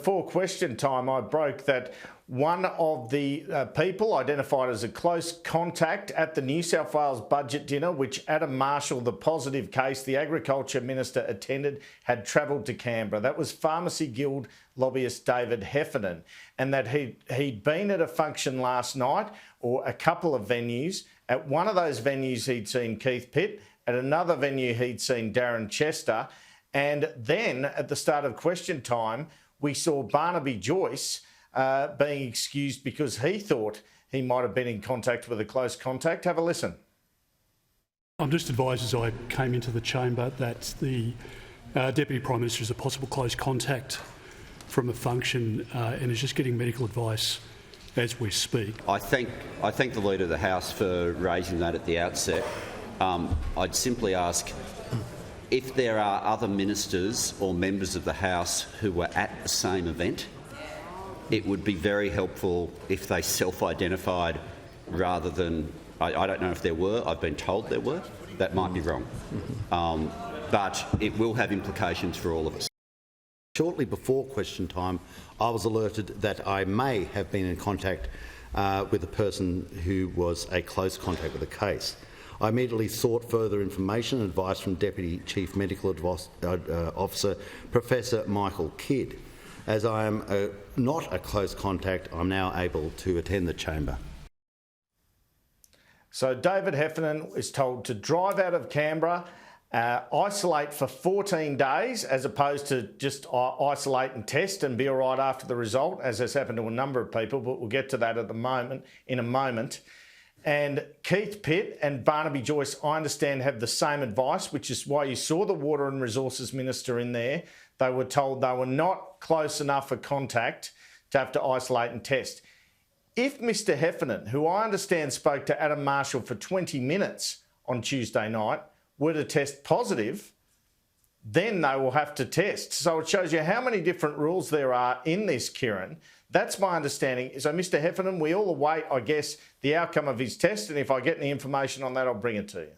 Before question time, I broke that one of the people identified as a close contact at the New South Wales budget dinner, which Adam Marshall, the positive case, the Agriculture Minister, attended, had travelled to Canberra. That was Pharmacy Guild lobbyist David Heffernan, and that he'd been at a function last night, or a couple of venues. At one of those venues he'd seen Keith Pitt, at another venue he'd seen Darren Chester, and then at the start of question time, we saw Barnaby Joyce being excused because he thought he might have been in contact with a close contact. Have a listen. I'm just advised as I came into the chamber that the Deputy Prime Minister is a possible close contact from a function and is just getting medical advice as we speak. I thank the Leader of the House for raising that at the outset. I'd simply ask if there are other ministers or members of the House who were at the same event, it would be very helpful if they self-identified rather than... I don't know if there were. I've been told there were. That might be wrong. But it will have implications for all of us. Shortly before question time, I was alerted that I may have been in contact with a person who was a close contact with the case. I immediately sought further information and advice from Deputy Chief Medical Officer Professor Michael Kidd. As I am not a close contact, I'm now able to attend the chamber. So David Heffernan is told to drive out of Canberra, isolate for 14 days as opposed to just isolate and test and be all right after the result, as has happened to a number of people, but we'll get to that in a moment. And Keith Pitt and Barnaby Joyce, I understand, have the same advice, which is why you saw the Water and Resources Minister in there. They were told they were not close enough for contact to have to isolate and test. If Mr Heffernan, who I understand spoke to Adam Marshall for 20 minutes on Tuesday night, were to test positive, then they will have to test. So it shows you how many different rules there are in this, Kieran. That's my understanding. So Mr Heffernan, we all await, I guess, the outcome of his test, and if I get any information on that, I'll bring it to you.